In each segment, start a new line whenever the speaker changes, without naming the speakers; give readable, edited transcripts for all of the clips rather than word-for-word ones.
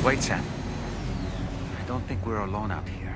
Wait, Sam. I don't think we're alone out here.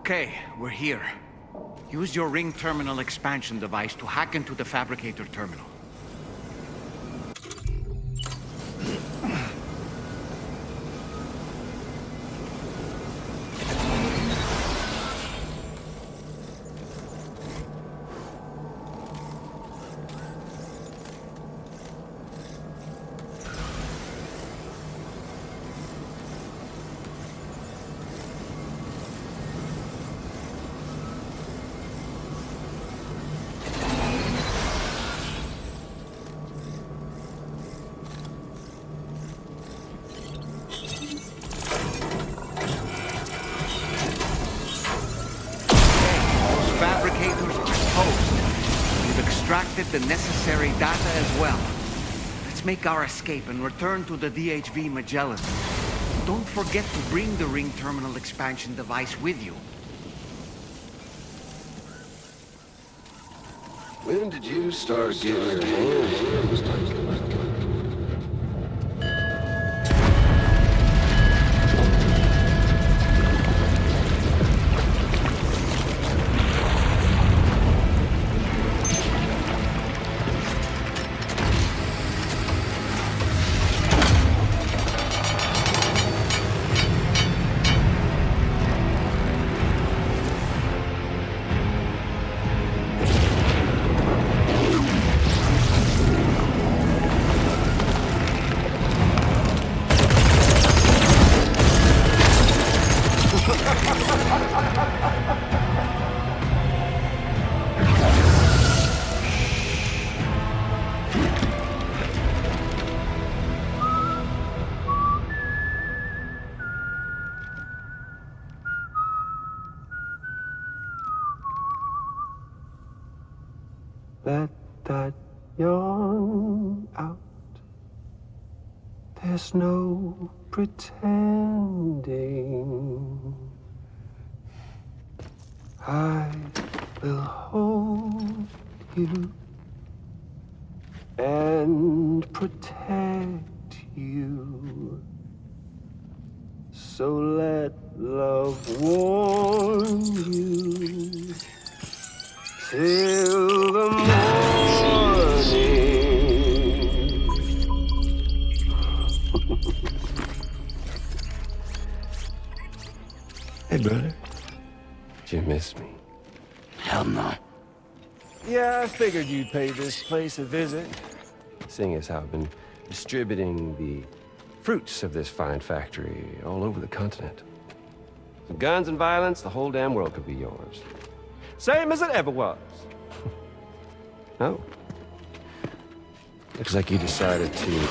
Okay, we're here. Use your ring terminal expansion device to hack into the fabricator terminal. Extracted the necessary data as well. Let's make our escape and return to the DHV Magellan. Don't forget to bring the ring terminal expansion device with you.
When did you start getting involved? Let that yawn out. There's no pretending. I will hold you and protect you. So let love warm you till the morning. Hey, brother. Did you miss me?
Hell no.
Yeah, I figured you'd pay this place a visit, seeing as how I've been distributing the fruits of this fine factory all over the continent. Some guns and violence, the whole damn world could be yours. Same as it ever was. Oh. Looks like you decided to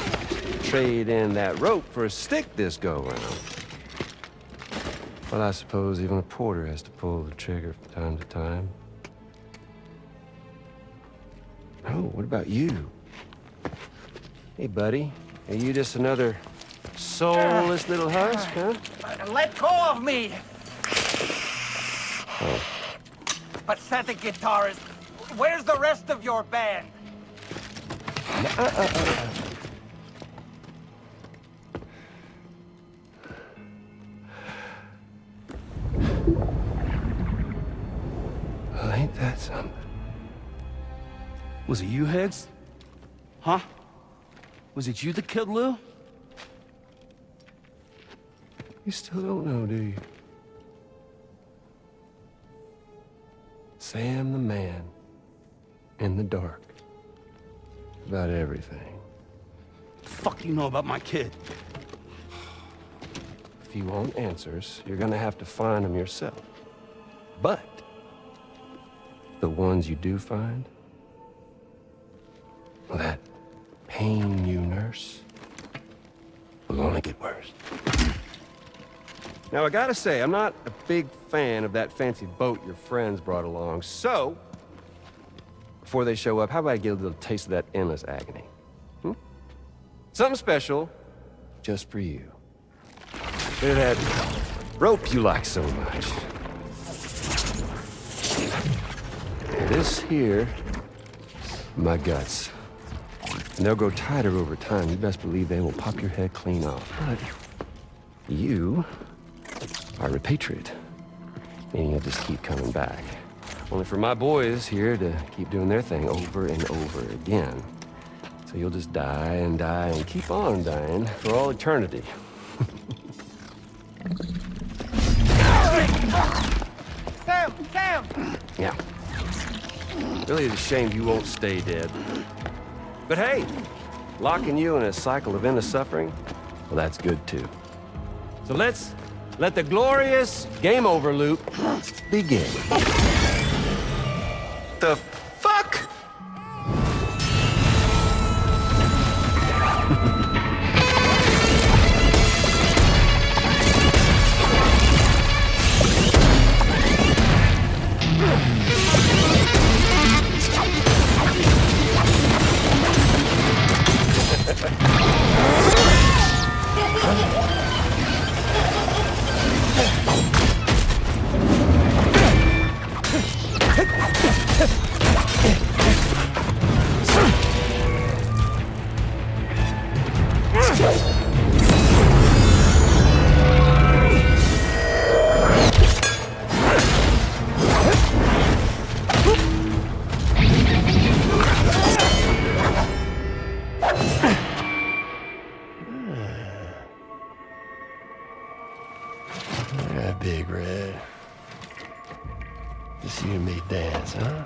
trade in that rope for a stick this go-round. Well, I suppose even a porter has to pull the trigger from time to time. Oh, what about you? Hey, buddy. Are you just another soulless little husk, huh?
Let go of me!
Oh.
Pathetic guitarist. Where's the rest of your band?
Well, ain't that something?
Was it you, Higgs? Huh? Was it you that killed Lou?
You still don't know, do you? Sam the man in the dark about everything.
The fuck you know about my kid?
If you want answers, you're gonna have to find them yourself. But the ones you do find, well, that pain you nurse will only get worse. Now, I gotta say, I'm not a big fan of that fancy boat your friends brought along, so before they show up, how about I get a little taste of that endless agony? Something special just for you. Bit of that rope you like so much. This here, my guts. And they'll grow tighter over time. You best believe they will pop your head clean off. But you are repatriate, meaning you'll just keep coming back. Only for my boys here to keep doing their thing over and over again. So you'll just die and die and keep on dying for all eternity.
Sam! Sam!
Yeah. Really, it's a shame you won't stay dead. But hey, locking you in a cycle of endless suffering, well, that's good too. So let's let the glorious game over loop begin. The fuck? Yeah, Big Red. Just you and me dance, huh?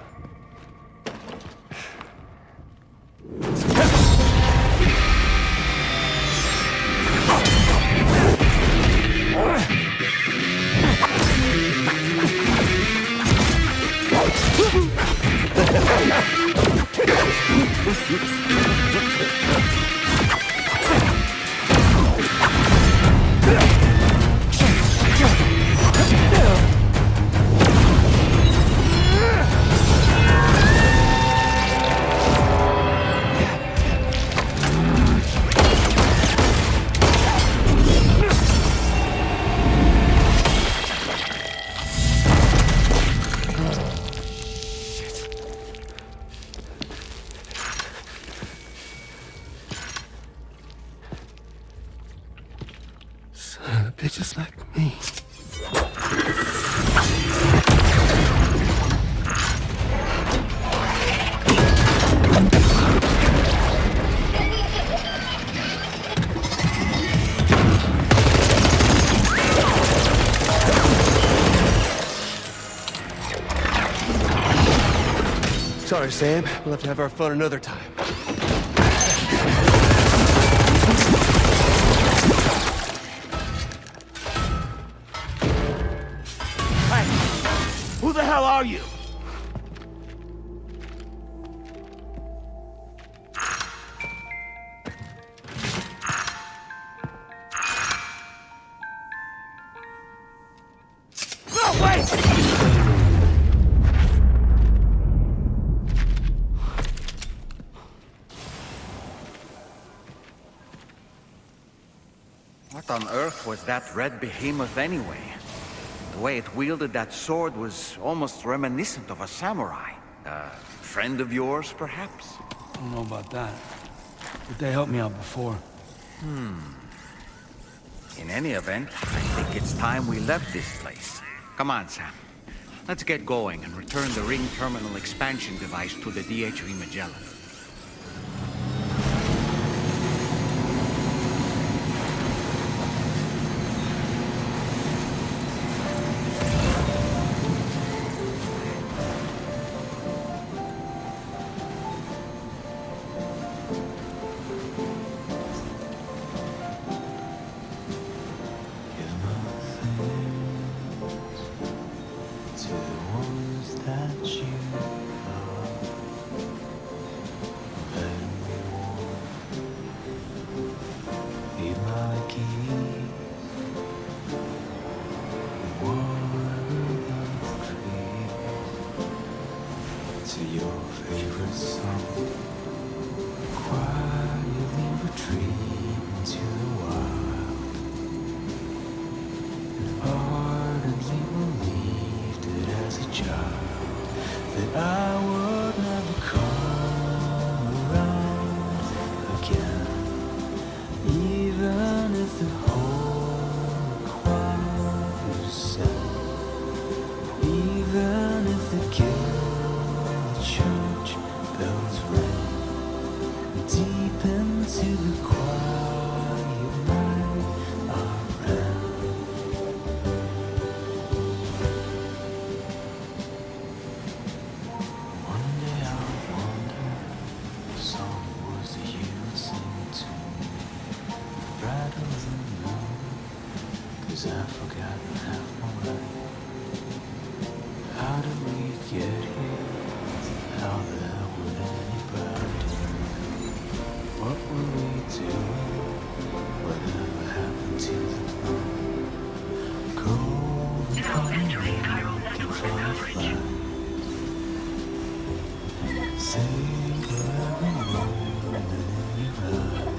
just like me. Sorry, Sam. We'll have to have our fun another time.
Hey! Who the hell are you? No, wait!
What on earth was that red behemoth anyway? The way it wielded that sword was almost reminiscent of a samurai. A friend of yours, perhaps?
I don't know about that. But they helped me out before.
In any event, I think it's time we left this place. Come on, Sam. Let's get going and return the ring terminal expansion device to the DHV Magellan.
To your favorite song, quietly retreat into the wild, and ardently believed it as a child that I would never come around again, even if the whole choir was sad, even if the guilt church bells ring deep into the quiet night I ran. One day I wonder what song it was that you would sing to me. Rattle the moon, 'cause I've forgotten half my life. How did we get here? How the hell would anybody know? What were we doing? Whatever happened to the moon? Cold and hot and fireflies. Sing for every moment in your eyes,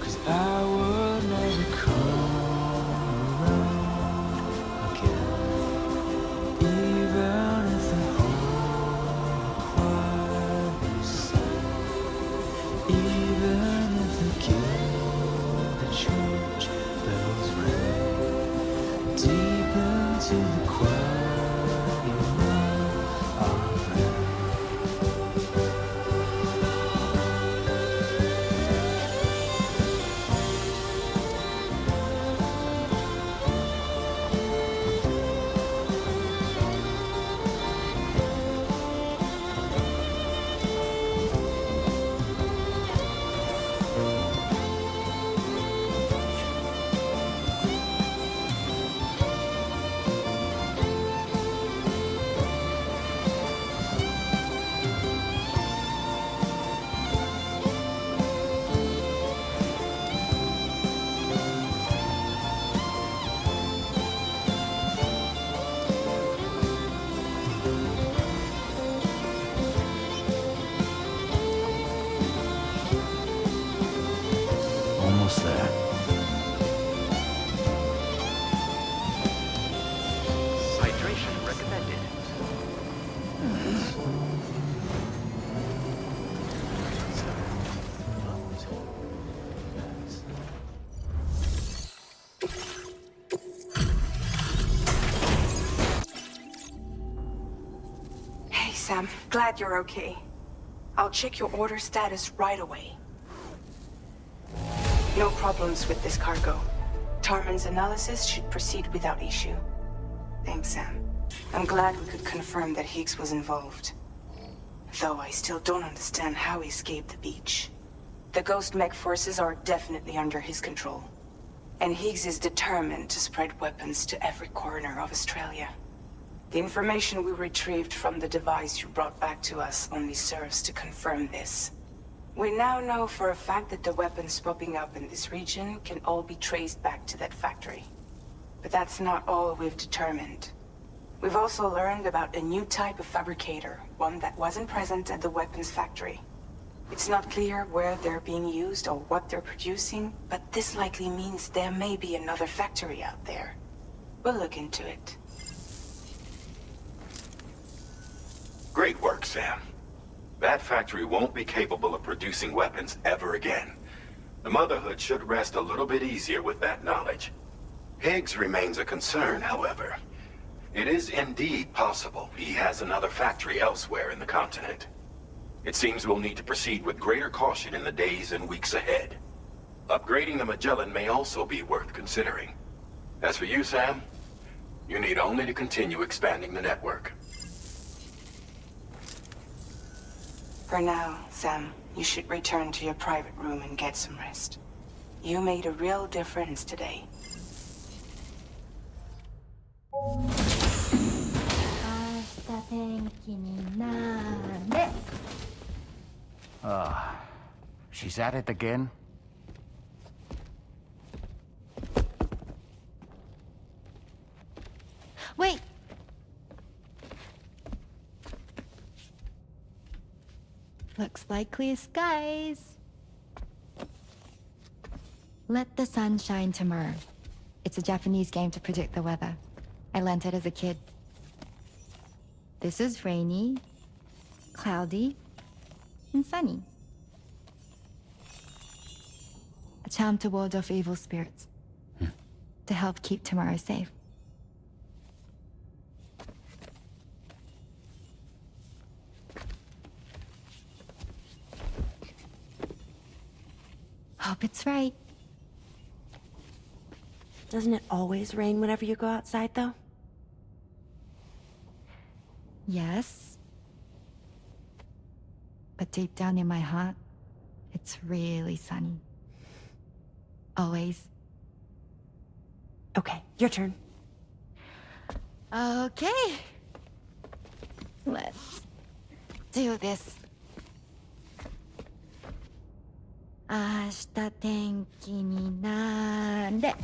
'cause I would never come around again, even if the whole choir was sang, even if the gilded church bells rang deep into the quiet night I ran.
Sam. Glad you're okay. I'll check your order status right away. No problems with this cargo. Tarman's analysis should proceed without issue. Thanks, Sam. I'm glad we could confirm that Higgs was involved. Though I still don't understand how he escaped the beach. The Ghost mech forces are definitely under his control. And Higgs is determined to spread weapons to every corner of Australia. The information we retrieved from the device you brought back to us only serves to confirm this. We now know for a fact that the weapons popping up in this region can all be traced back to that factory. But that's not all we've determined. We've also learned about a new type of fabricator, one that wasn't present at the weapons factory. It's not clear where they're being used or what they're producing, but this likely means there may be another factory out there. We'll look into it.
Great work, Sam. That factory won't be capable of producing weapons ever again. The Motherhood should rest a little bit easier with that knowledge. Higgs remains a concern, however. It is indeed possible he has another factory elsewhere in the continent. It seems we'll need to proceed with greater caution in the days and weeks ahead. Upgrading the Magellan may also be worth considering. As for you, Sam, you need only to continue expanding the network.
For now, Sam, you should return to your private room and get some rest. You made a real difference today.
She's at it again?
Wait! Looks like clear skies. Let the sun shine tomorrow. It's a Japanese game to predict the weather. I learned it as a kid. This is rainy, cloudy, and sunny. A charm to ward off evil spirits. To help keep tomorrow safe. Hope it's right.
Doesn't it always rain whenever you go outside, though?
Yes. But deep down in my heart, it's really sunny. Always.
Okay, your turn.
Okay. Let's do this. 明日天気になれ。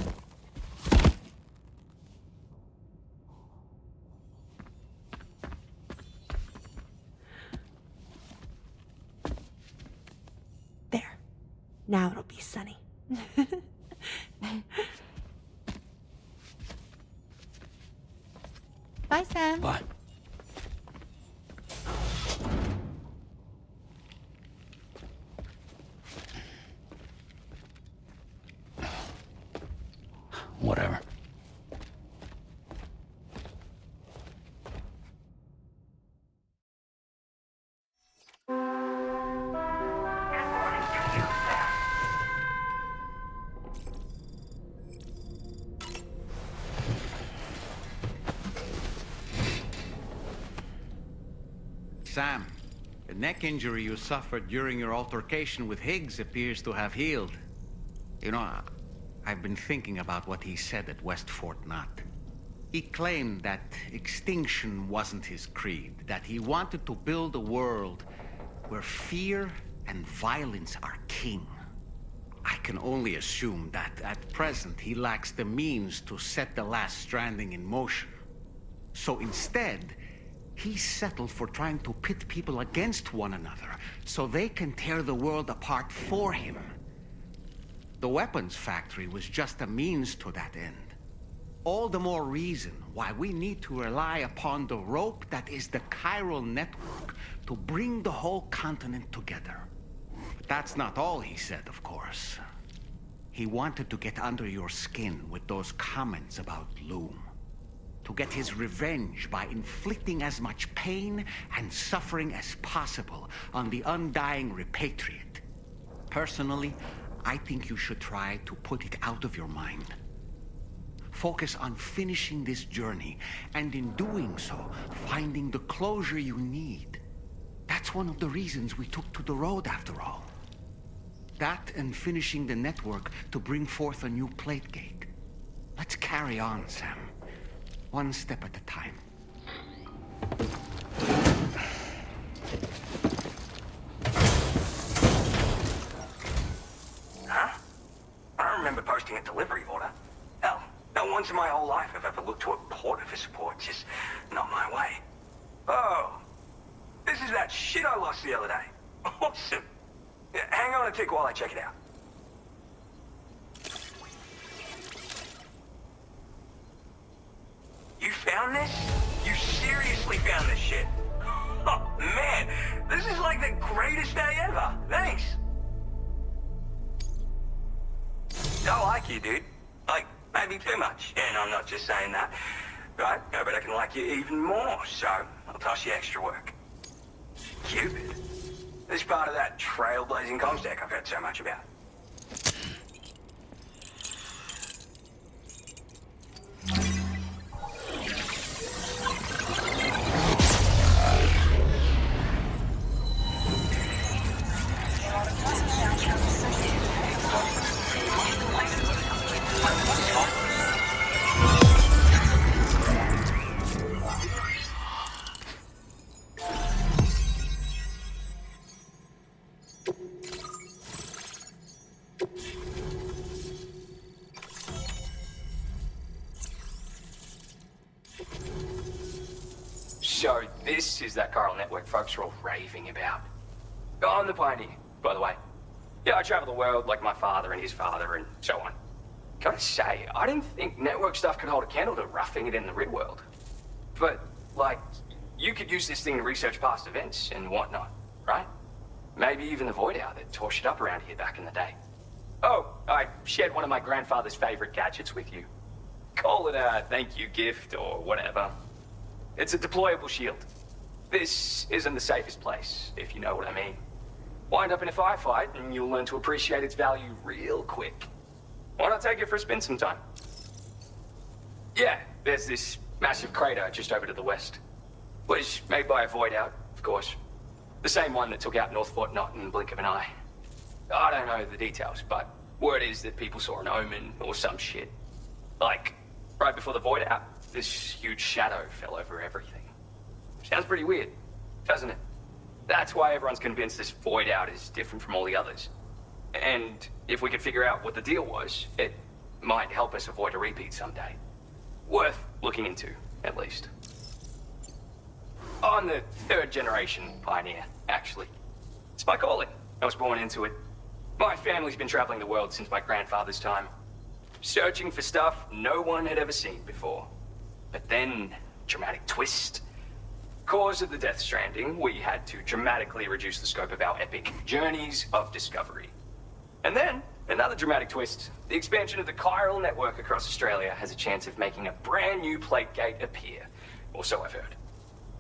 There. Now it'll be sunny.
Bye, Sam.
Bye. Whatever.
Sam, the neck injury you suffered during your altercation with Higgs appears to have healed. You know, I've been thinking about what he said at West Fort Knot. He claimed that extinction wasn't his creed, that he wanted to build a world where fear and violence are king. I can only assume that at present he lacks the means to set the last Stranding in motion. So instead, he settled for trying to pit people against one another so they can tear the world apart for him. The weapons factory was just a means to that end. All the more reason why we need to rely upon the rope that is the chiral network to bring the whole continent together. But that's not all he said, of course. He wanted to get under your skin with those comments about Loom. to get his revenge by inflicting as much pain and suffering as possible on the undying repatriate. Personally, I think you should try to put it out of your mind. Focus on finishing this journey, and in doing so, finding the closure you need. That's one of the reasons we took to the road, after all. That and finishing the network to bring forth a new plate gate. Let's carry on, Sam. One step at a time.
Huh? I remember posting a delivery order. Hell, not once in my whole life have I ever looked to a porter for support. Just not my way. Oh, this is that shit I lost the other day. Awesome. Yeah, hang on a tick while I check it out. You found this? You seriously found this shit? Oh, man, this is like the greatest day ever. Thanks. I like you, dude. Like, maybe too much. And I'm not just saying that. Right? No, but I can like you even more, so I'll toss you extra work. Cupid. This part of that trailblazing comstack I've heard so much about.
So this is that chiral network folks are all raving about. I'm the pioneer, by the way. Yeah, I travel the world like my father and his father and so on. Gotta say, I didn't think network stuff could hold a candle to roughing it in the real world. But, like, you could use this thing to research past events and whatnot, right? Maybe even the Void Hour that tore shit up around here back in the day. Oh, I shared one of my grandfather's favorite gadgets with you. Call it a thank you gift or whatever. It's a deployable shield. This isn't the safest place, if you know what I mean. Wind up in a firefight and you'll learn to appreciate its value real quick. Why not take it for a spin sometime? Yeah, there's this massive crater just over to the west. Was made by a void out, of course. The same one that took out North Fort Knot in the blink of an eye. I don't know the details, but word is that people saw an omen or some shit. Like, right before the void out, this huge shadow fell over everything. Sounds pretty weird, doesn't it? That's why everyone's convinced this void out is different from all the others. And if we could figure out what the deal was, it might help us avoid a repeat someday. Worth looking into, at least. I'm the third generation pioneer, actually. It's my calling. I was born into it. My family's been traveling the world since my grandfather's time. Searching for stuff no one had ever seen before. But then, dramatic twist. Cause of the Death Stranding, we had to dramatically reduce the scope of our epic journeys of discovery. And then, another dramatic twist. The expansion of the chiral network across Australia has a chance of making a brand new plate gate appear. Or so I've heard.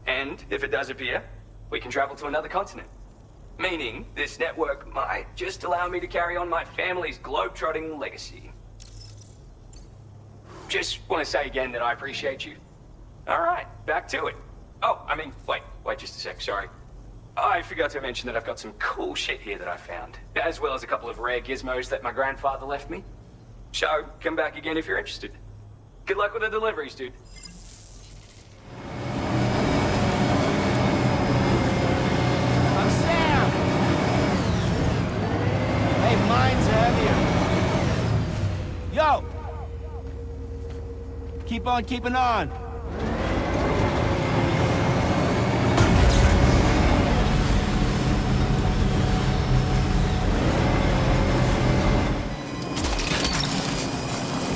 And if it does appear, we can travel to another continent. Meaning, this network might just allow me to carry on my family's globe-trotting legacy. Just want to say again that I appreciate you. Alright, back to it. Oh, I mean, wait just a sec, sorry. I forgot to mention that I've got some cool shit here that I found, as well as a couple of rare gizmos that my grandfather left me. So, come back again if you're interested. Good luck with the deliveries, dude.
I'm Sam! Hey, mine's heavier. Yo! Keep on keeping on.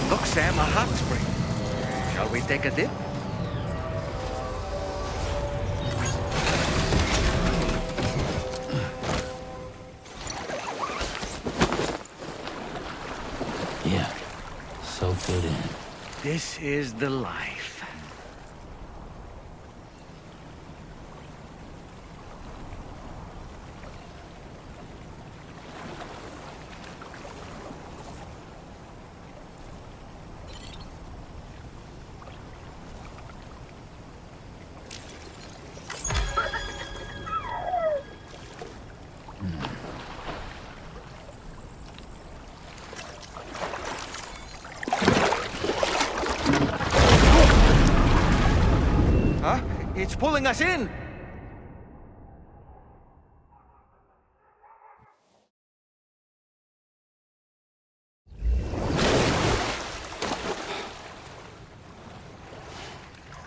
Look, Sam, a hot spring. Shall we take a dip?
Yeah, soak it in.
This is the life.
It's pulling us in!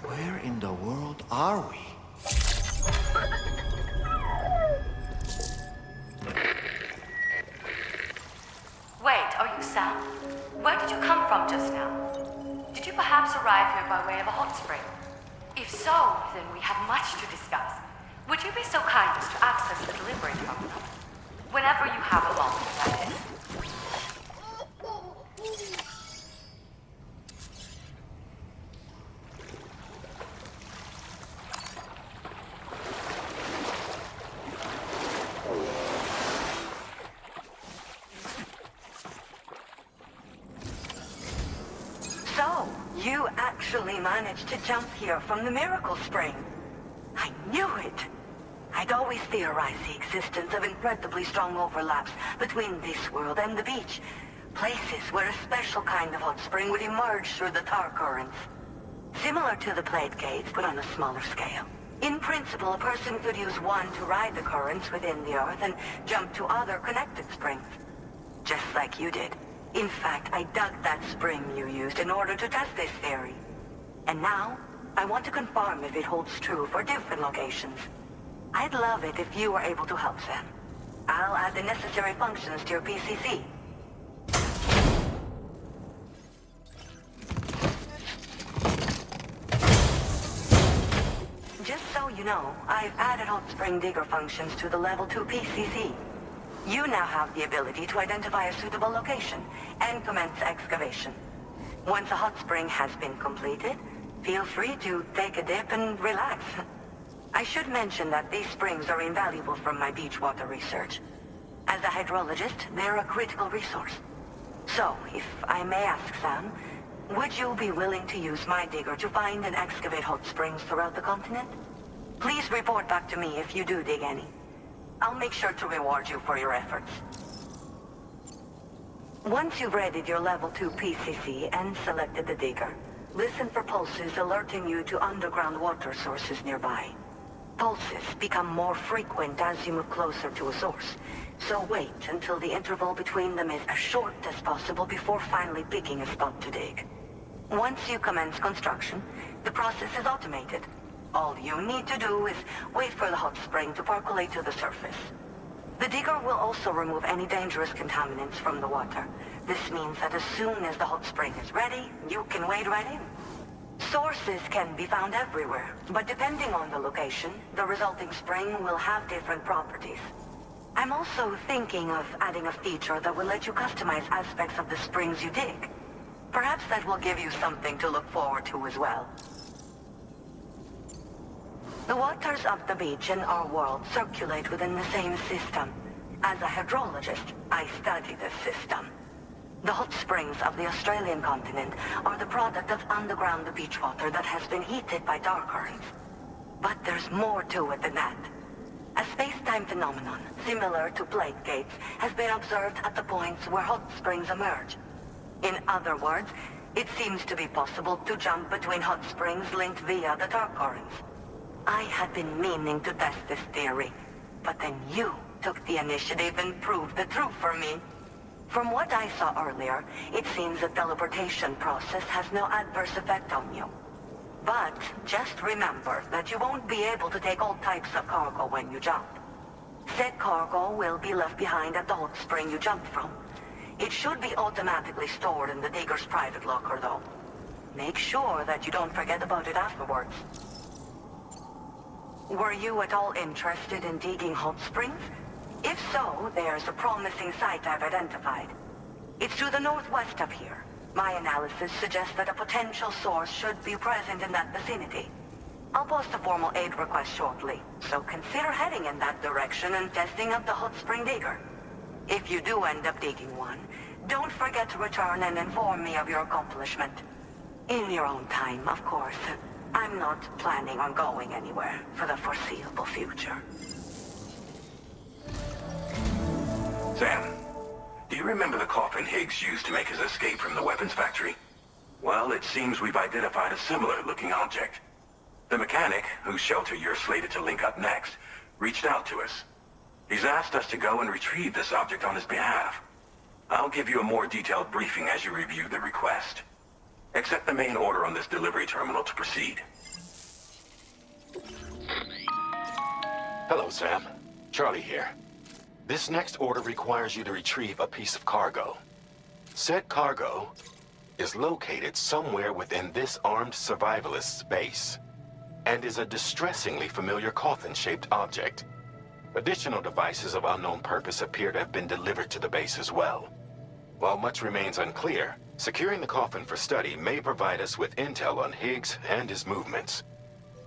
Where in the world are we?
Wait, are you Sam? Where did you come from just now? Did you perhaps arrive here by way of a hot spring? If so, then we have much to discuss. Would you be so kind as to access the delivery terminal? Whenever you have a moment, that is.
So, you actually managed to jump here from the Miracle Spring. I knew it. I'd always theorized the existence of incredibly strong overlaps between this world and the beach. Places where a special kind of hot spring would emerge through the tar currents. Similar to the plate gates, but on a smaller scale. In principle, a person could use one to ride the currents within the Earth and jump to other connected springs. Just like you did. In fact, I dug that spring you used in order to test this theory. And now, I want to confirm if it holds true for different locations. I'd love it if you were able to help Sam. I'll add the necessary functions to your PCC. Just so you know, I've added hot spring digger functions to the level 2 PCC. You now have the ability to identify a suitable location and commence excavation. Once a hot spring has been completed, feel free to take a dip and relax. I should mention that these springs are invaluable from my beach water research. As a hydrologist, they're a critical resource. So, if I may ask, Sam, would you be willing to use my digger to find and excavate hot springs throughout the continent? Please report back to me if you do dig any. I'll make sure to reward you for your efforts. Once you've readied your level 2 PCC and selected the digger, listen for pulses alerting you to underground water sources nearby. Pulses become more frequent as you move closer to a source, so wait until the interval between them is as short as possible before finally picking a spot to dig. Once you commence construction, the process is automated. All you need to do is wait for the hot spring to percolate to the surface. The digger will also remove any dangerous contaminants from the water. This means that as soon as the hot spring is ready, you can wade right in. Sources can be found everywhere, but depending on the location, the resulting spring will have different properties. I'm also thinking of adding a feature that will let you customize aspects of the springs you dig. Perhaps that will give you something to look forward to as well. The waters of the beach in our world circulate within the same system. As a hydrologist, I study this system. The hot springs of the Australian continent are the product of underground beach water that has been heated by tar currents. But there's more to it than that. A space-time phenomenon, similar to plate gates, has been observed at the points where hot springs emerge. In other words, it seems to be possible to jump between hot springs linked via the tar currents. I had been meaning to test this theory, but then you took the initiative and proved the truth for me. From what I saw earlier, it seems the teleportation process has no adverse effect on you. But just remember that you won't be able to take all types of cargo when you jump. Said cargo will be left behind at the hot spring you jumped from. It should be automatically stored in the digger's private locker, though. Make sure that you don't forget about it afterwards. Were you at all interested in digging hot springs? If so, there's a promising site I've identified. It's to the northwest of here. My analysis suggests that a potential source should be present in that vicinity. I'll post a formal aid request shortly, so consider heading in that direction and testing up the hot spring digger. If you do end up digging one, don't forget to return and inform me of your accomplishment. In your own time, of course. I'm not planning on going anywhere for the foreseeable future.
Sam, do you remember the coffin Higgs used to make his escape from the weapons factory? Well, it seems we've identified a similar-looking object. The mechanic, whose shelter you're slated to link up next, reached out to us. He's asked us to go and retrieve this object on his behalf. I'll give you a more detailed briefing as you review the request. Accept the main order on this delivery terminal to proceed. Hello, Sam. Charlie here. This next order requires you to retrieve a piece of cargo. Said cargo is located somewhere within this armed survivalist's base, and is a distressingly familiar coffin-shaped object. Additional devices of unknown purpose appear to have been delivered to the base as well. While much remains unclear, securing the coffin for study may provide us with intel on Higgs and his movements.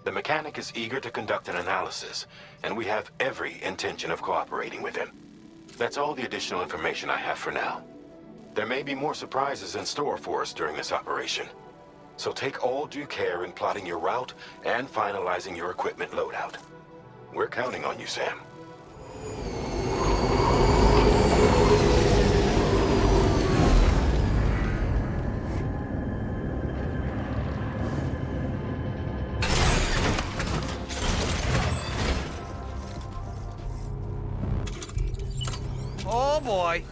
The mechanic is eager to conduct an analysis, and we have every intention of cooperating with him. That's all the additional information I have for now. There may be more surprises in store for us during this operation, so take all due care in plotting your route and finalizing your equipment loadout. We're counting on you, Sam.
Oh boy.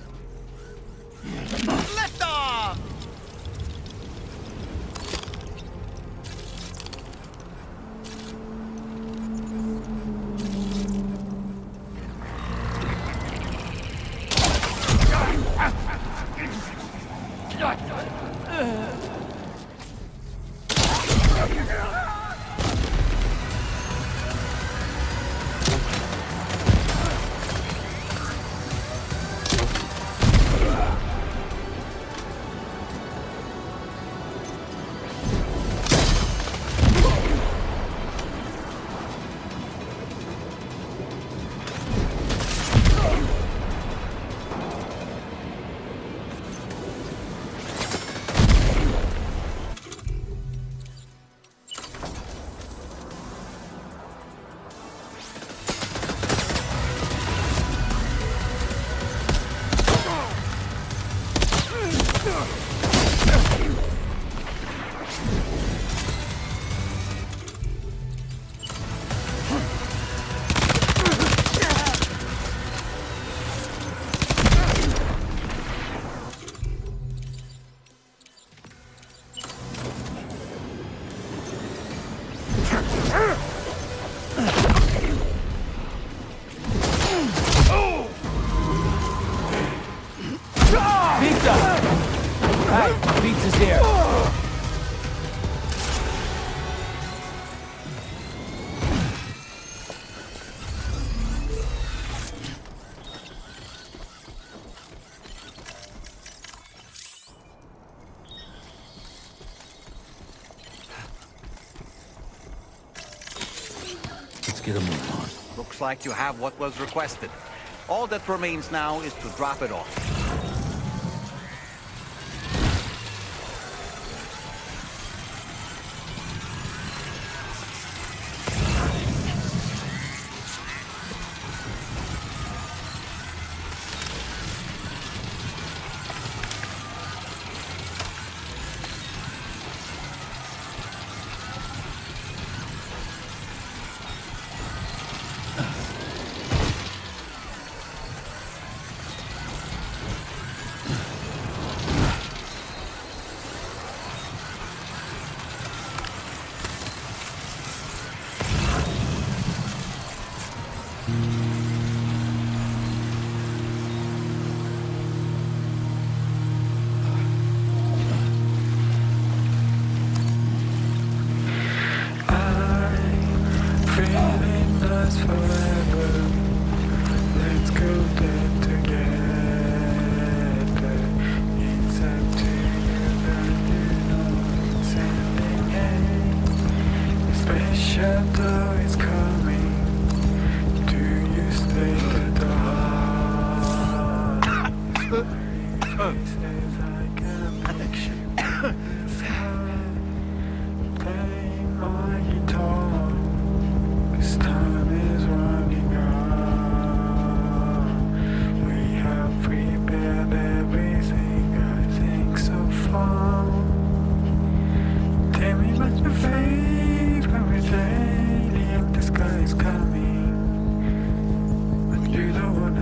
Lift off!
Pizza's here.
Let's get a move on. Looks like you have what was requested. All that remains now is to drop it off.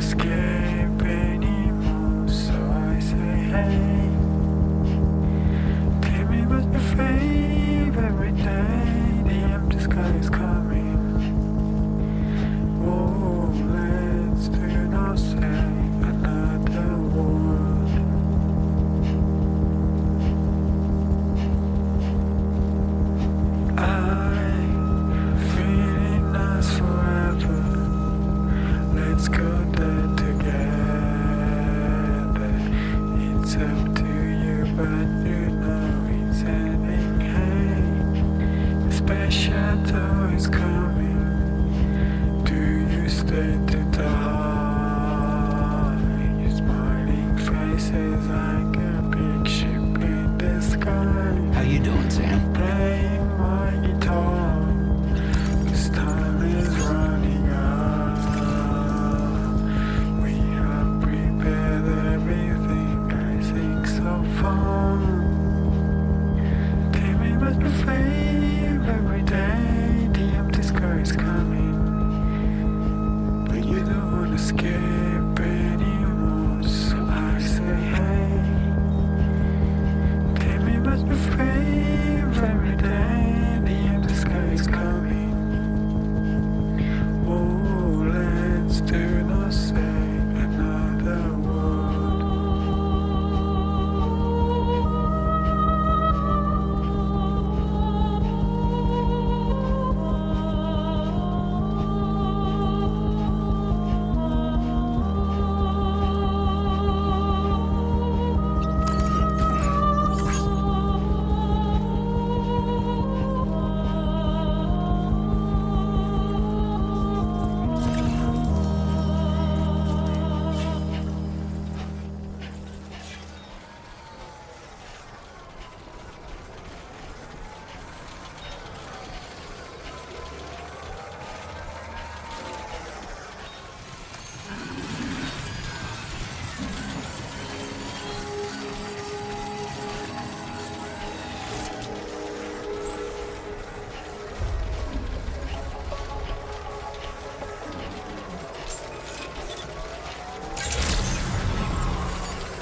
escape anymore, so I say hey. Tell me what's your fave every day. The empty sky is coming. Oh, let's do not say another word. I'm feeling us forever. Let's go there together. It's up to you, but you know it's ending. Hey, the special tour is coming. Do you stay to die? Your smiling faces like a big ship in the sky.
How you doing, Sam?
Playing my guitar. This time is running out. We have prepared everything. I think so far. Tell me what's your fave every day. The empty sky is coming, but you don't want to escape anymore. So I say hey. Tell me what's your fave every day. The empty sky is coming. Oh, let's do not say another word.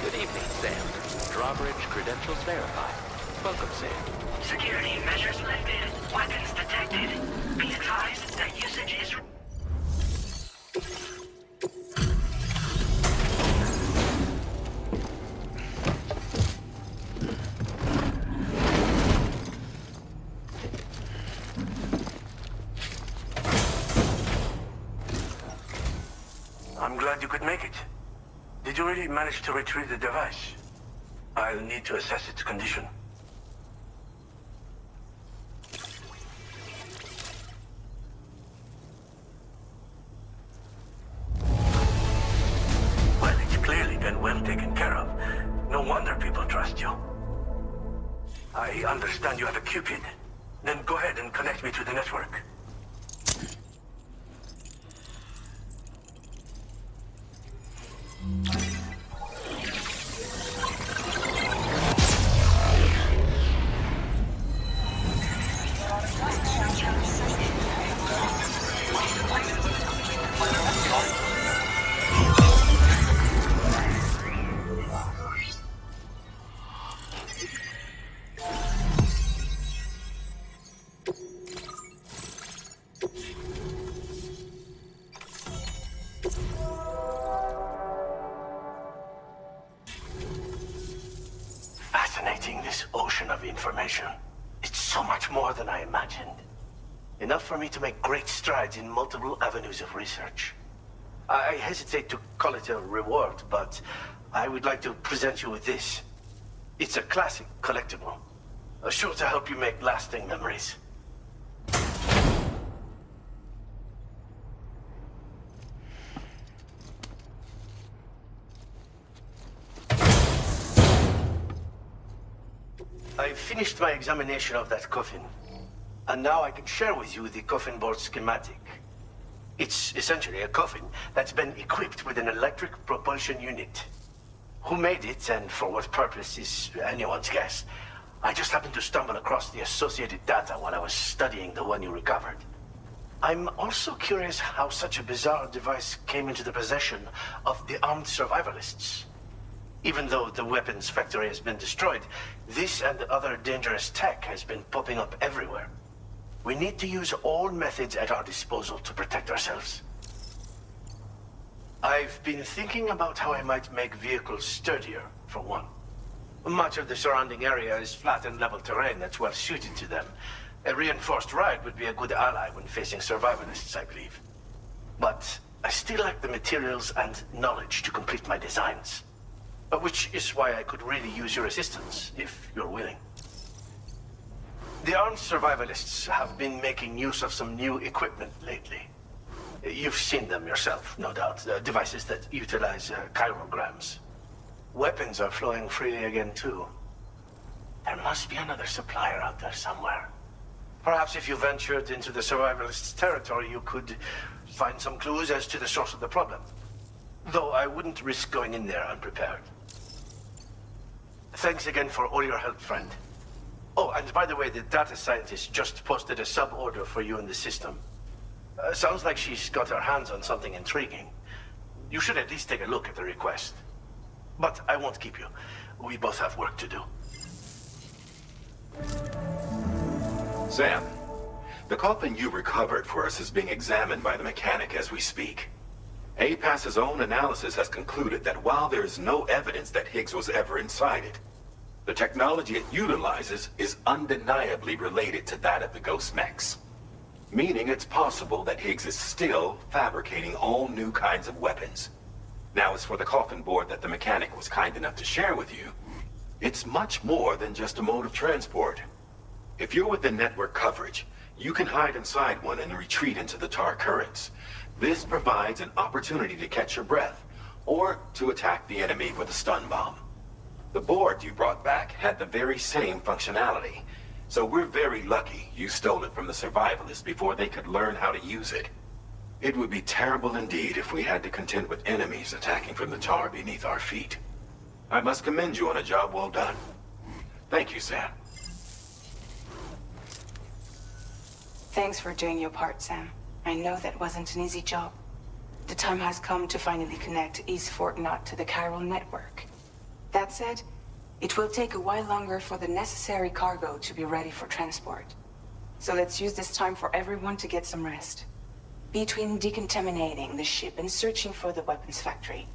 Good evening, Sam. Drawbridge credentials verified. Welcome, Sam.
Security measures lifted. Weapons detected. Be advised that usage is... I'm glad you could make it. Did you really manage to retrieve the device? I'll need to assess its condition. Well, it's clearly been well taken care of. No wonder people trust you. I understand you have a Cupid. Then go ahead and connect me to the network. Fascinating, this ocean of information. It's so much more than I imagined. Enough for me to make great strides in multiple avenues of research. I hesitate to call it a reward, but I would like to present you with this. It's a classic collectible, sure to help you make lasting memories. I finished my examination of that coffin, and now I can share with you the coffin board schematic. It's essentially a coffin that's been equipped with an electric propulsion unit. Who made it and for what purpose is anyone's guess. I just happened to stumble across the associated data while I was studying the one you recovered.
I'm also curious how such a bizarre device came into the possession of the armed survivalists. Even though the weapons factory has been destroyed, this and other dangerous tech has been popping up everywhere. We need to use all methods at our disposal to protect ourselves. I've been thinking about how I might make vehicles sturdier, for one. Much of the surrounding area is flat and level terrain that's well suited to them. A reinforced ride would be a good ally when facing survivalists, I believe. But I still lack the materials and knowledge to complete my designs. Which is why I could really use your assistance, if you're willing. The armed survivalists have been making use of some new equipment lately. You've seen them yourself, no doubt. Devices that utilize chirograms. Weapons are flowing freely again, too. There must be another supplier out there somewhere. Perhaps if you ventured into the survivalists' territory, you could find some clues as to the source of the problem. Though I wouldn't risk going in there unprepared. Thanks again for all your help, friend. Oh, and by the way, the data scientist just posted a sub-order for you in the system. Sounds like she's got her hands on something intriguing. You should at least take a look at the request. But I won't keep you. We both have work to do.
Sam, the coffin you recovered for us is being examined by the mechanic as we speak. APAS's own analysis has concluded that while there is no evidence that Higgs was ever inside it, the technology it utilizes is undeniably related to that of the Ghost mechs. Meaning it's possible that Higgs is still fabricating all new kinds of weapons. Now, as for the coffin board that the mechanic was kind enough to share with you, it's much more than just a mode of transport. If you're within network coverage, you can hide inside one and retreat into the tar currents. This provides an opportunity to catch your breath, or to attack the enemy with a stun bomb. The board you brought back had the very same functionality, so we're very lucky you stole it from the survivalists before they could learn how to use it. It would be terrible indeed if we had to contend with enemies attacking from the tar beneath our feet. I must commend you on a job well done. Thank you, Sam.
Thanks for doing your part, Sam. I know that wasn't an easy job. The time has come to finally connect East Fort Knot to the chiral network. That said, it will take a while longer for the necessary cargo to be ready for transport. So let's use this time for everyone to get some rest. Between decontaminating the ship and searching for the weapons factory,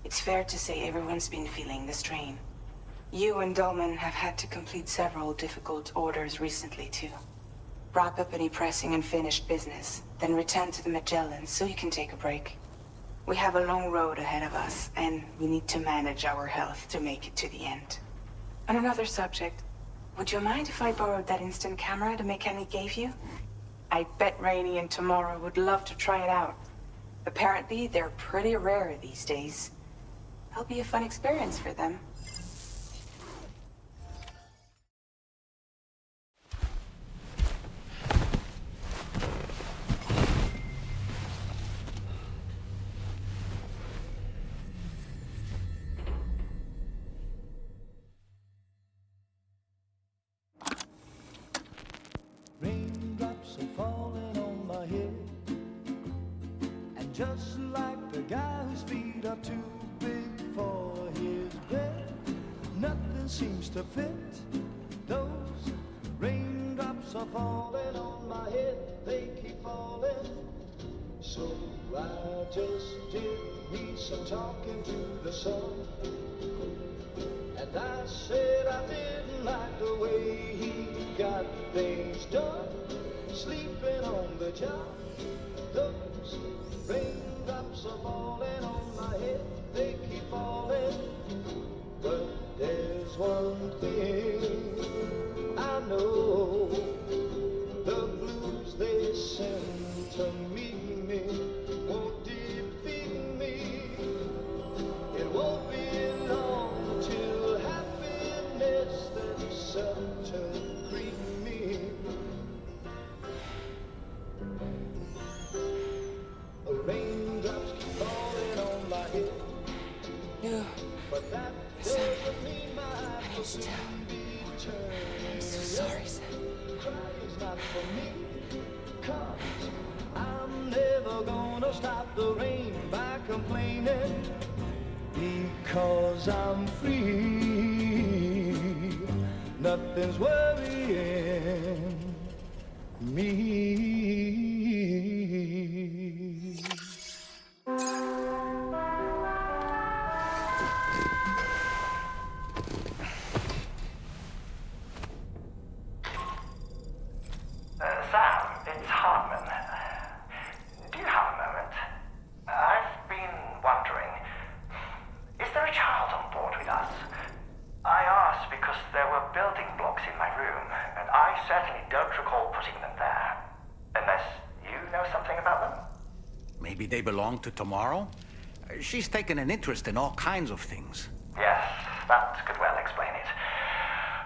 it's fair to say everyone's been feeling the strain. You and Dollman have had to complete several difficult orders recently, too. Wrap up any pressing and finished business, then return to the Magellan so you can take a break. We have a long road ahead of us, and we need to manage our health to make it to the end. On another subject, would you mind if I borrowed that instant camera the mechanic gave you? I bet Rainey and Tamara would love to try it out. Apparently, they're pretty rare these days. It'll be a fun experience for them.
Raindrops are falling on my head, and just like the guy whose feet are too big for his bed, nothing seems to fit. Those raindrops are falling on my head, they keep falling. So I just did me some talking to the sun, and I said I didn't like the way he got things done, sleeping on the job. Those raindrops are falling on my head, they keep falling. But there's one thing I know, the blues they send to meet me won't defeat me. It won't be long till happiness themselves to greet me. Raindrops keep falling.
stop the rain by complaining, because I'm free. Nothing's worrying me.
Sam, it's Hartman. Do you have a moment? I've been wondering, is there a child on board with us? I asked because there were building blocks in my room, and I certainly don't recall putting them there. Unless you know something about them?
Maybe they belong to Tomorrow? She's taken an interest in all kinds of things.
Yes, that could well explain it.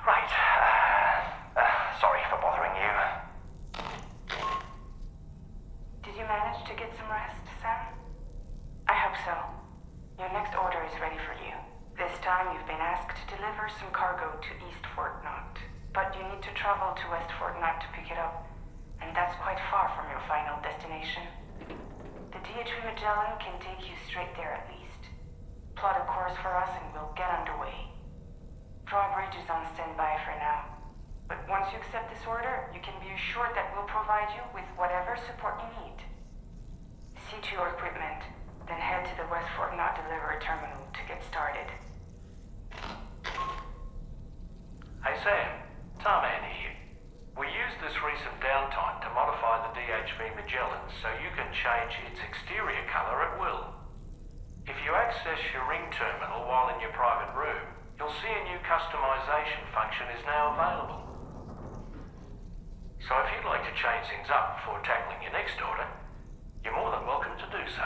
Right. Sorry for bothering you.
Did you manage to get some rest, Sam? I hope so. Your next order is ready for you. This time you've been asked to deliver some cargo to East Fort Knot. But you need to travel to West Fort Knot to pick it up. And that's quite far from your final destination. The DHV Magellan can take you straight there at least. Plot a course for us and we'll get underway. Drawbridge is on standby for now. But once you accept this order, you can be assured that we'll provide you with whatever support you need. See to your equipment, then head to the West Fort Knot delivery terminal to get started.
Hey Sam, Dollman here. We used this recent downtime to modify the DHV Magellan so you can change its exterior color at will. If you access your ring terminal while in your private room, you'll see a new customization function is now available. So if you'd like to change things up before tackling your next order, you're more than welcome to do so.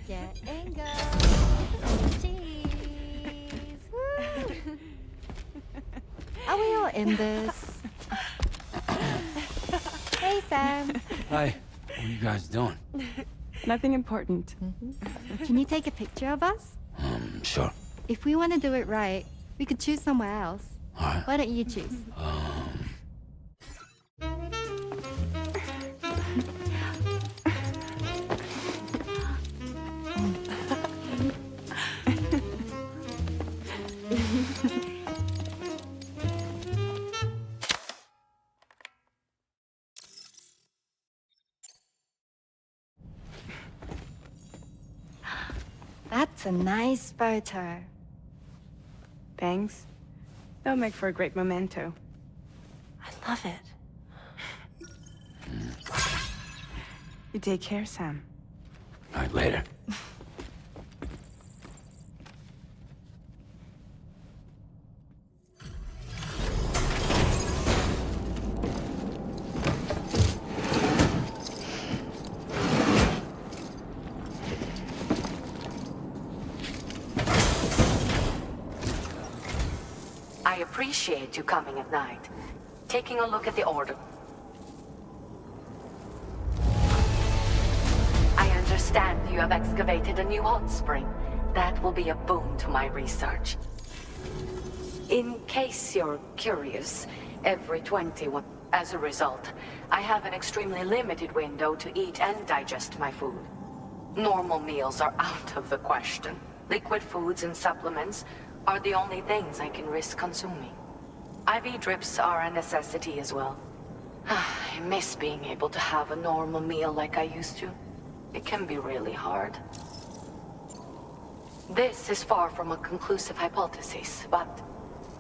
Get and go. Cheese. Woo. Are we all in this? Hey, Sam.
Hi. What are you guys doing?
Nothing important.
Can you take a picture of us?
Sure.
If we want to do it right, we could choose somewhere else.
All right.
Why don't you choose? That's a nice photo.
Thanks. They'll make for a great memento.
I love it.
You take care, Sam.
All right, later.
I appreciate you coming at night. Taking a look at the order. I understand you have excavated a new hot spring. That will be a boon to my research. In case you're curious, every 21. As a result, I have an extremely limited window to eat and digest my food. Normal meals are out of the question. Liquid foods and supplements are the only things I can risk consuming. IV drips are a necessity as well. I miss being able to have a normal meal like I used to. It can be really hard. This is far from a conclusive hypothesis, but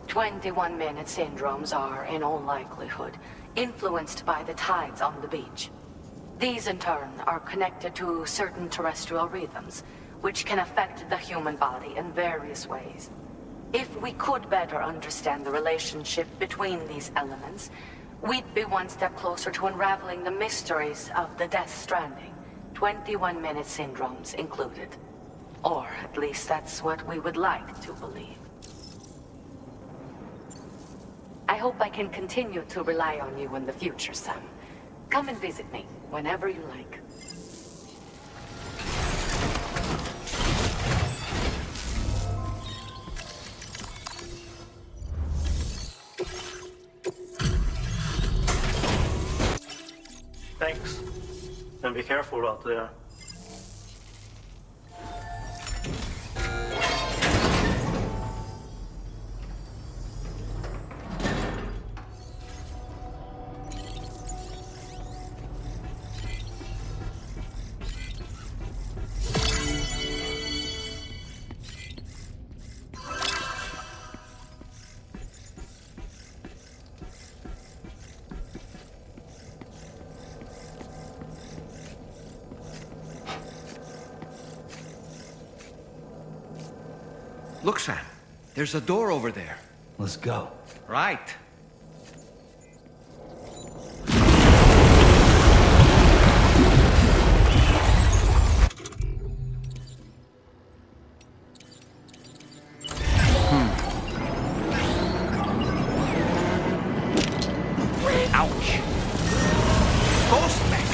21-minute syndromes are, in all likelihood, influenced by the tides on the beach. These, in turn, are connected to certain terrestrial rhythms, which can affect the human body in various ways. If we could better understand the relationship between these elements,
we'd be one step closer to unraveling the mysteries of the Death Stranding. 21-minute syndromes included. Or at least that's what we would like to believe. I hope I can continue to rely on you in the future, Sam. Come and visit me whenever you like.
Thanks. And be careful out there.
Look, Sam. There's a door over there.
Let's go.
Right. Ouch. Ghost mechs.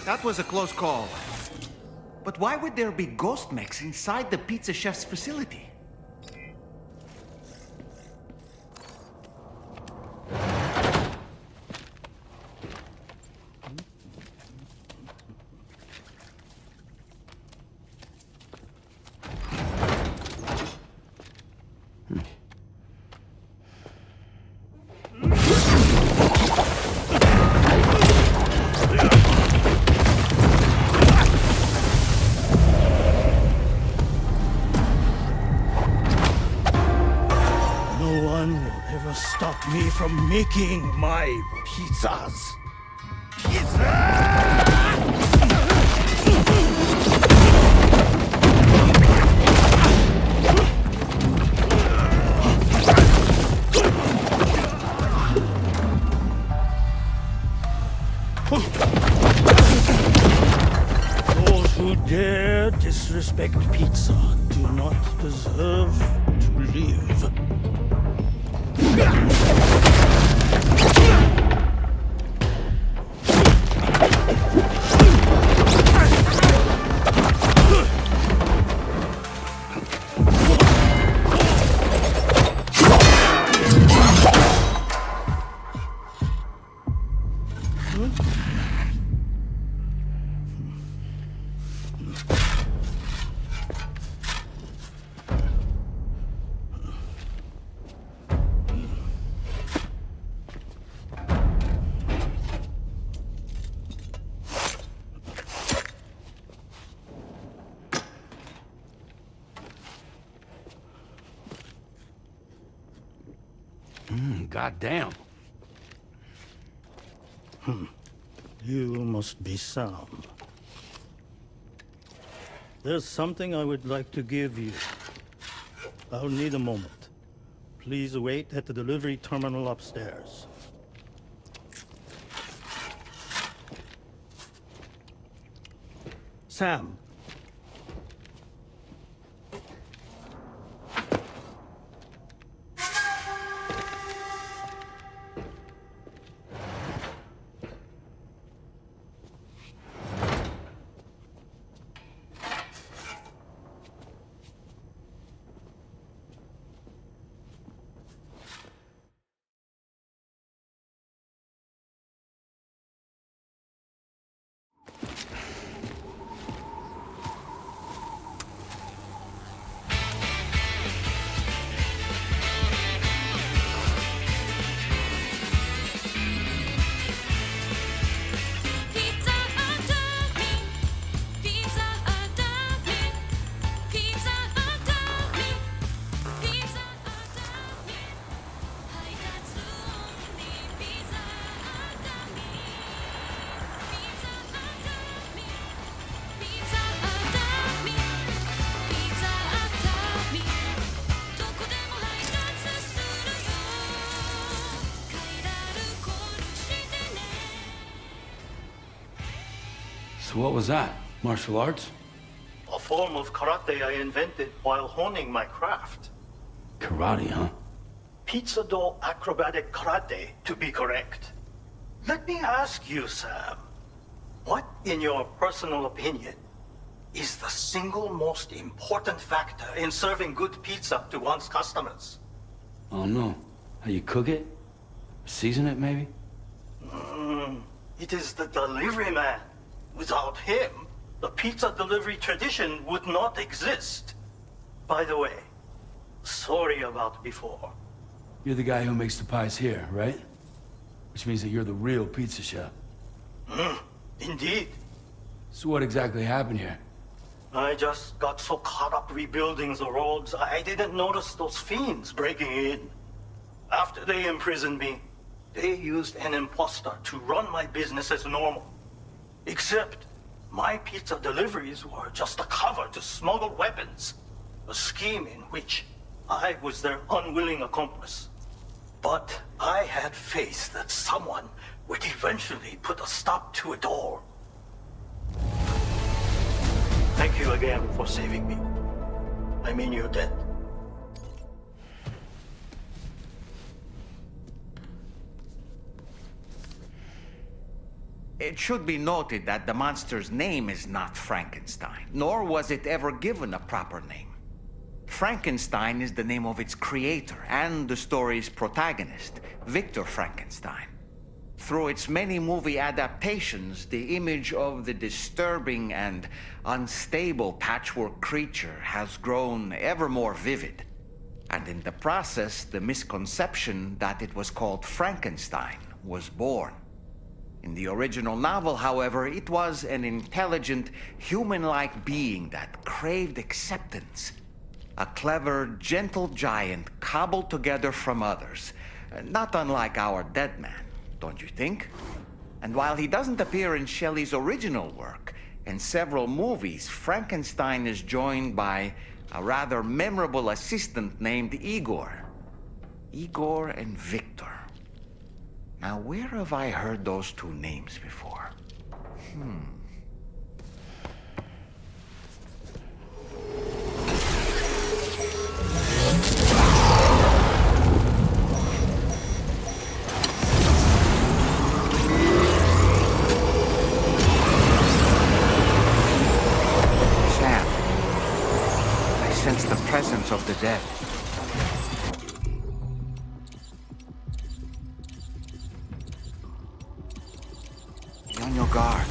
That was a close call. But why would there be ghost mechs inside the pizza chef's facility?
Stop me from making my pizzas. Those who dare disrespect pizza do not deserve to live.
Goddamn.
You must be Sam. There's something I would like to give you. I'll need a moment. Please wait at the delivery terminal upstairs. Sam.
So what was that? Martial arts?
A form of karate I invented while honing my craft.
Karate, huh?
Pizza dough acrobatic karate, to be correct. Let me ask you, Sam. What, in your personal opinion, is the single most important factor in serving good pizza to one's customers?
I don't know. How you cook it? Season it, maybe?
It is the delivery man. Without him, the pizza delivery tradition would not exist. By the way, sorry about before.
You're the guy who makes the pies here, right? Which means that you're the real pizza chef.
Indeed.
So what exactly happened here?
I just got so caught up rebuilding the roads, I didn't notice those fiends breaking in. After they imprisoned me, they used an imposter to run my business as normal. Except, my pizza deliveries were just a cover to smuggle weapons. A scheme in which I was their unwilling accomplice. But I had faith that someone would eventually put a stop to it all. Thank you again for saving me. I mean your debt.
It should be noted that the monster's name is not Frankenstein, nor was it ever given a proper name. Frankenstein is the name of its creator and the story's protagonist, Victor Frankenstein. Through its many movie adaptations, the image of the disturbing and unstable patchwork creature has grown ever more vivid. And in the process, the misconception that it was called Frankenstein was born. In the original novel, however, it was an intelligent, human-like being that craved acceptance. A clever, gentle giant cobbled together from others, not unlike our dead man, don't you think? And while he doesn't appear in Shelley's original work, in several movies, Frankenstein is joined by a rather memorable assistant named Igor. Igor and Victor. Now, where have I heard those two names before? Sam, I sense the presence of the dead. Be on your guard.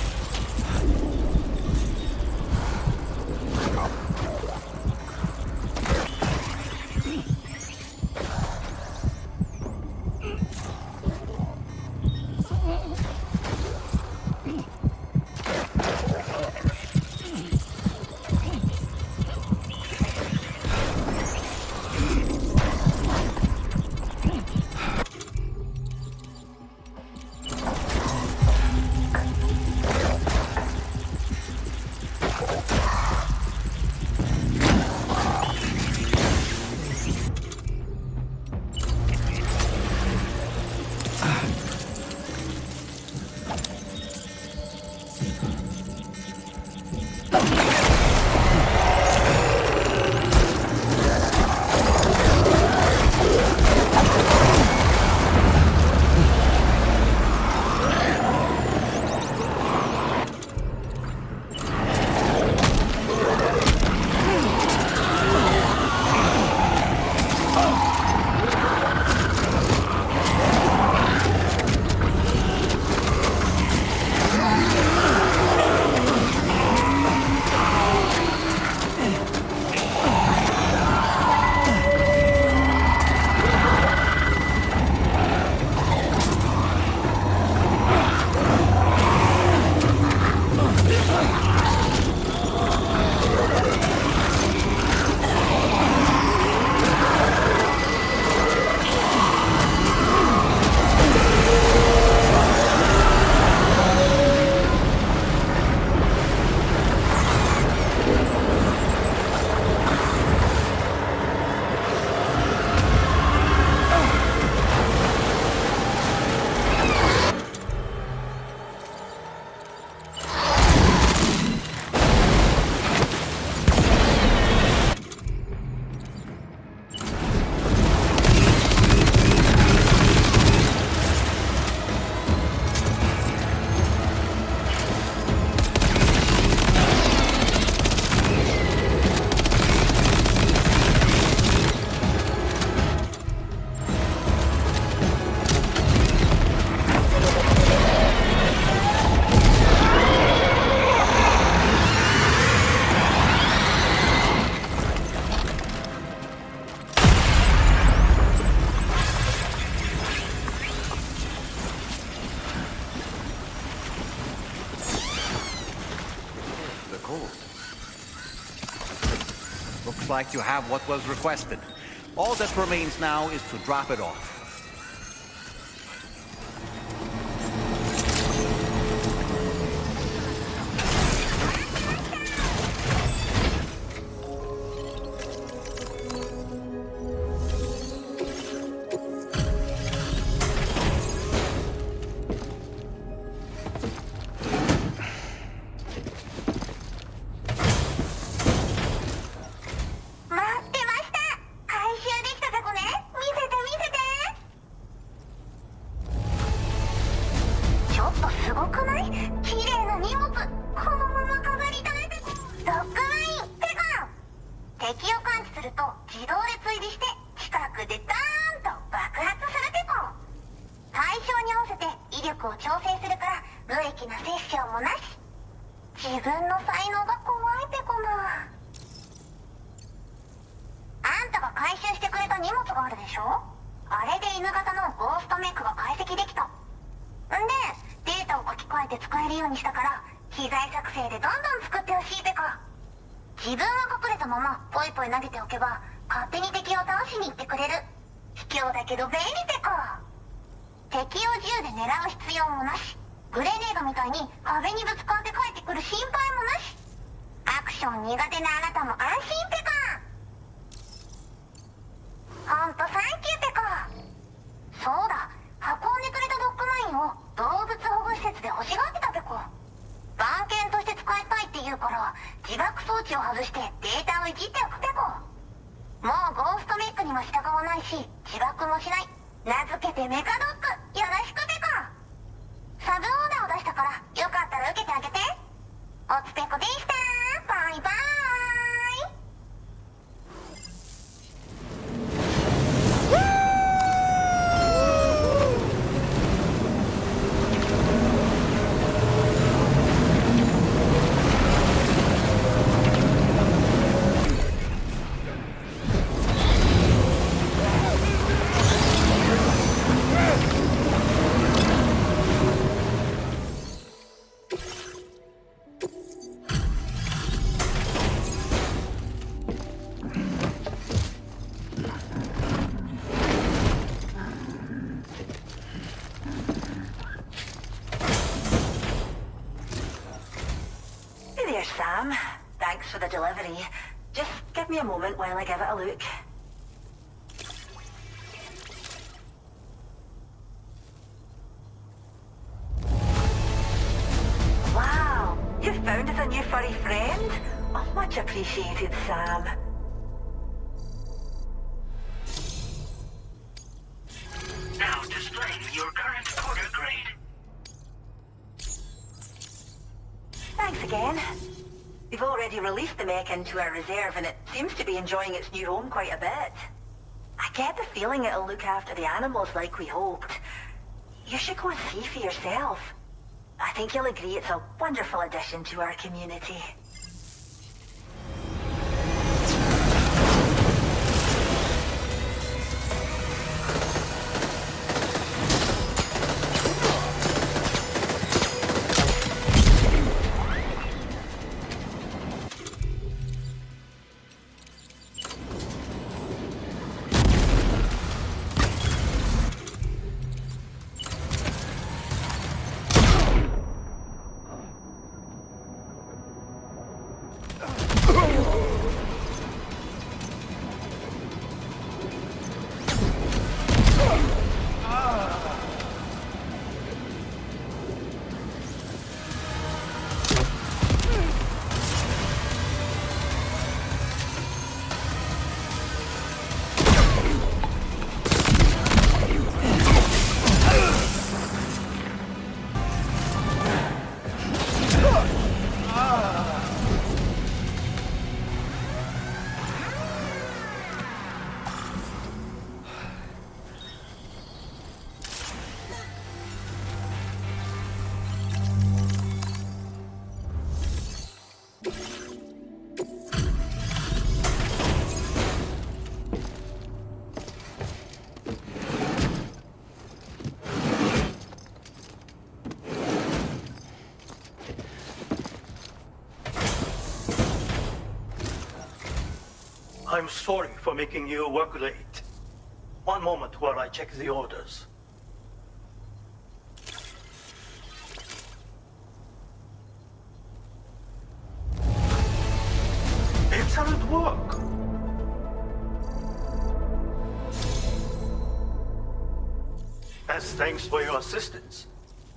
Looks like you have what was requested. All that remains now is to drop it off.
Sam. Thanks for the delivery. Just give me a moment while I give it a look. Wow, you found us a new furry friend? Oh, much appreciated, Sam.
Now displaying your current quarter grade.
Thanks again. We've already released the mech into our reserve and it seems to be enjoying its new home quite a bit. I get the feeling it'll look after the animals like we hoped. You should go and see for yourself. I think you'll agree it's a wonderful addition to our community.
I'm sorry for making you work late. One moment while I check the orders. Excellent work! As thanks for your assistance,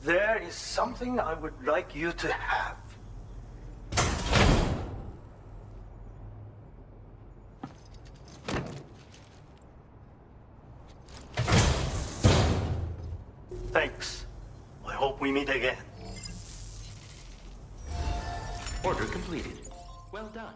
there is something I would like you to have. Thanks. I hope we meet again.
Order completed. Well done.